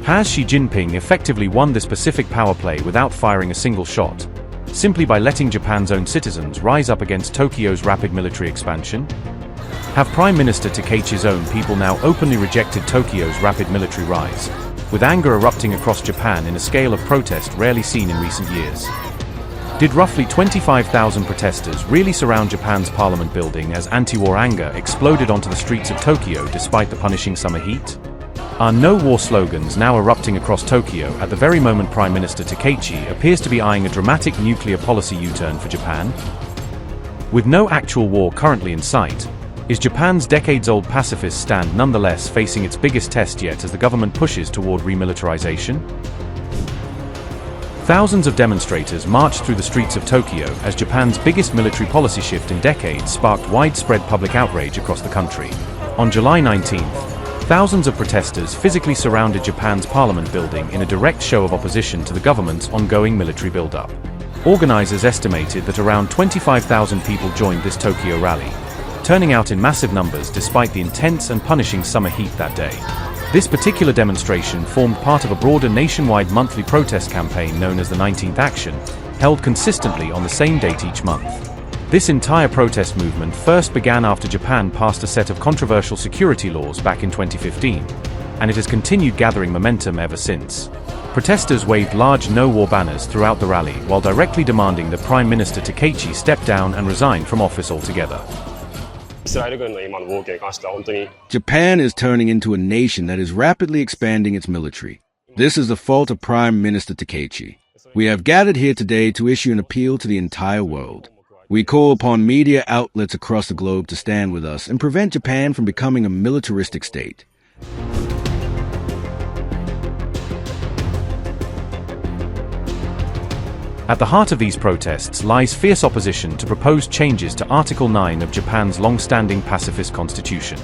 Has Xi Jinping effectively won this Pacific power play without firing a single shot, simply by letting Japan's own citizens rise up against Tokyo's rapid military expansion? Have Prime Minister Takaichi's own people now openly rejected Tokyo's rapid military rise, with anger erupting across Japan in a scale of protest rarely seen in recent years? Did roughly 25,000 protesters really surround Japan's parliament building as anti-war anger exploded onto the streets of Tokyo despite the punishing summer heat? Are no-war slogans now erupting across Tokyo at the very moment Prime Minister Takaichi appears to be eyeing a dramatic nuclear policy U-turn for Japan? With no actual war currently in sight, is Japan's decades-old pacifist stand nonetheless facing its biggest test yet as the government pushes toward remilitarization? Thousands of demonstrators marched through the streets of Tokyo as Japan's biggest military policy shift in decades sparked widespread public outrage across the country. On July 19th, thousands of protesters physically surrounded Japan's parliament building in a direct show of opposition to the government's ongoing military buildup. Organizers estimated that around 25,000 people joined this Tokyo rally, turning out in massive numbers despite the intense and punishing summer heat that day. This particular demonstration formed part of a broader nationwide monthly protest campaign known as the 19th Action, held consistently on the same date each month. This entire protest movement first began after Japan passed a set of controversial security laws back in 2015, and it has continued gathering momentum ever since. Protesters waved large no-war banners throughout the rally while directly demanding that Prime Minister Takaichi step down and resign from office altogether. Japan is turning into a nation that is rapidly expanding its military. This is the fault of Prime Minister Takaichi. We have gathered here today to issue an appeal to the entire world. We call upon media outlets across the globe to stand with us and prevent Japan from becoming a militaristic state. At the heart of these protests lies fierce opposition to proposed changes to Article 9 of Japan's long-standing pacifist constitution.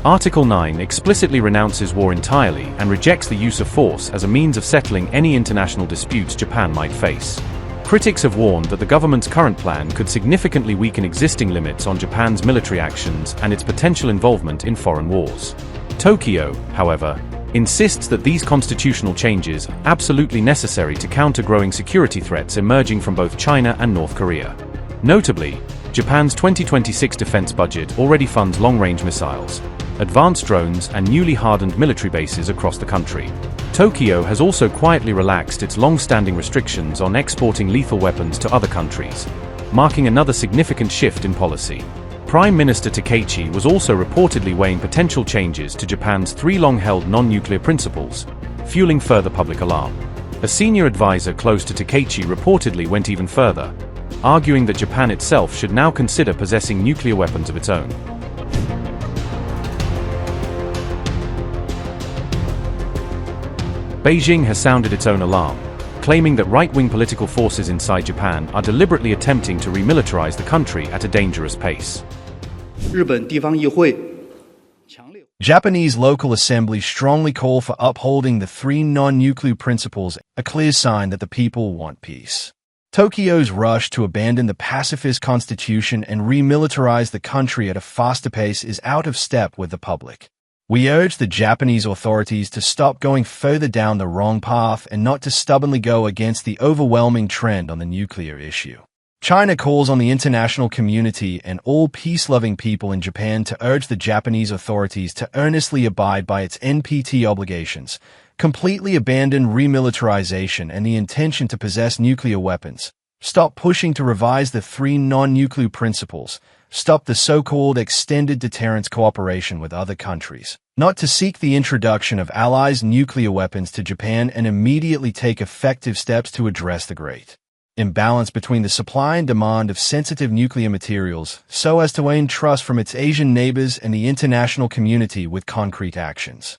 Article 9 explicitly renounces war entirely and rejects the use of force as a means of settling any international disputes Japan might face. Critics have warned that the government's current plan could significantly weaken existing limits on Japan's military actions and its potential involvement in foreign wars. Tokyo, however, insists that these constitutional changes are absolutely necessary to counter growing security threats emerging from both China and North Korea. Notably, Japan's 2026 defense budget already funds long-range missiles, advanced drones, and newly hardened military bases across the country. Tokyo has also quietly relaxed its long-standing restrictions on exporting lethal weapons to other countries, marking another significant shift in policy. Prime Minister Takaichi was also reportedly weighing potential changes to Japan's three long-held non-nuclear principles, fueling further public alarm. A senior advisor close to Takaichi reportedly went even further, arguing that Japan itself should now consider possessing nuclear weapons of its own. Beijing has sounded its own alarm, claiming that right-wing political forces inside Japan are deliberately attempting to remilitarize the country at a dangerous pace. Japanese local assemblies strongly call for upholding the three non-nuclear principles, a clear sign that the people want peace. Tokyo's rush to abandon the pacifist constitution and remilitarize the country at a faster pace is out of step with the public. We urge the Japanese authorities to stop going further down the wrong path and not to stubbornly go against the overwhelming trend on the nuclear issue. China calls on the international community and all peace-loving people in Japan to urge the Japanese authorities to earnestly abide by its NPT obligations, completely abandon remilitarization and the intention to possess nuclear weapons, stop pushing to revise the three non-nuclear principles, stop the so-called extended deterrence cooperation with other countries, not to seek the introduction of allies' nuclear weapons to Japan, and immediately take effective steps to address the great imbalance between the supply and demand of sensitive nuclear materials, so as to gain trust from its Asian neighbors and the international community with concrete actions.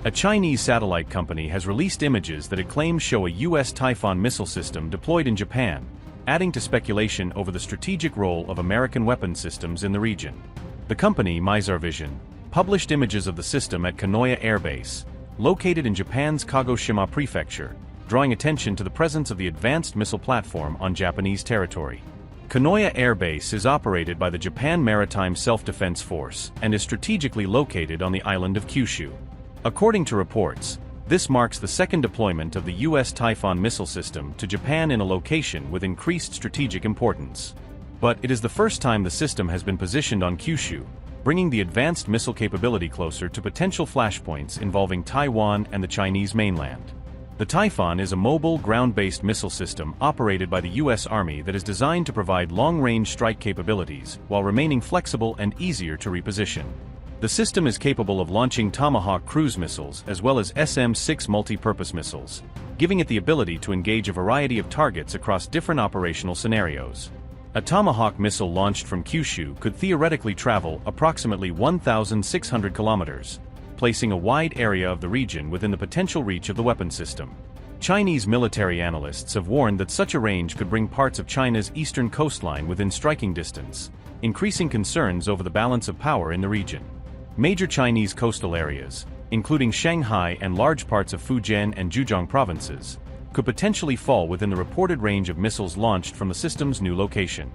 A Chinese satellite company has released images that it claims show a U.S. Typhon missile system deployed in Japan, adding to speculation over the strategic role of American weapons systems in the region. The company, Vision, published images of the system at Kanoya Air Base, located in Japan's Kagoshima Prefecture, drawing attention to the presence of the advanced missile platform on Japanese territory. Kanoya Air Base is operated by the Japan Maritime Self-Defense Force and is strategically located on the island of Kyushu. According to reports, this marks the second deployment of the U.S. Typhon missile system to Japan in a location with increased strategic importance. But it is the first time the system has been positioned on Kyushu, bringing the advanced missile capability closer to potential flashpoints involving Taiwan and the Chinese mainland. The Typhon is a mobile, ground-based missile system operated by the U.S. Army that is designed to provide long-range strike capabilities while remaining flexible and easier to reposition. The system is capable of launching Tomahawk cruise missiles as well as SM-6 multi-purpose missiles, giving it the ability to engage a variety of targets across different operational scenarios. A Tomahawk missile launched from Kyushu could theoretically travel approximately 1,600 kilometers, placing a wide area of the region within the potential reach of the weapon system. Chinese military analysts have warned that such a range could bring parts of China's eastern coastline within striking distance, increasing concerns over the balance of power in the region. Major Chinese coastal areas, including Shanghai and large parts of Fujian and Zhejiang provinces, could potentially fall within the reported range of missiles launched from the system's new location.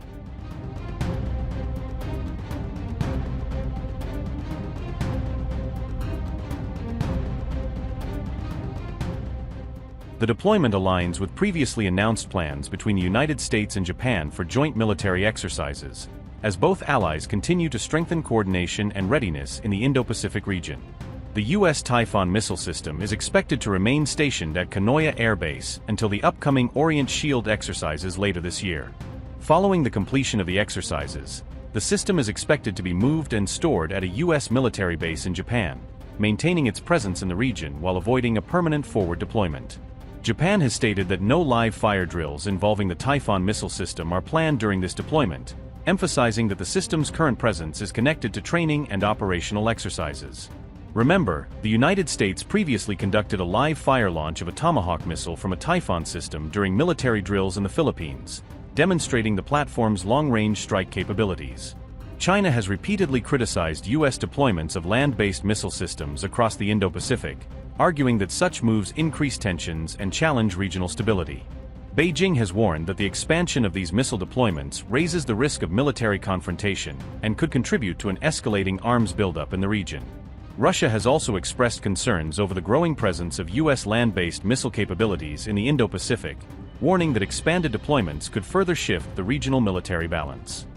The deployment aligns with previously announced plans between the United States and Japan for joint military exercises, as both allies continue to strengthen coordination and readiness in the Indo-Pacific region. The U.S. Typhon missile system is expected to remain stationed at Kanoya Air Base until the upcoming Orient Shield exercises later this year. Following the completion of the exercises, the system is expected to be moved and stored at a U.S. military base in Japan, maintaining its presence in the region while avoiding a permanent forward deployment. Japan has stated that no live fire drills involving the Typhon missile system are planned during this deployment, emphasizing that the system's current presence is connected to training and operational exercises. Remember, the United States previously conducted a live fire launch of a Tomahawk missile from a Typhon system during military drills in the Philippines, demonstrating the platform's long-range strike capabilities. China has repeatedly criticized U.S. deployments of land-based missile systems across the Indo-Pacific, arguing that such moves increase tensions and challenge regional stability. Beijing has warned that the expansion of these missile deployments raises the risk of military confrontation and could contribute to an escalating arms buildup in the region. Russia has also expressed concerns over the growing presence of U.S. land-based missile capabilities in the Indo-Pacific, warning that expanded deployments could further shift the regional military balance.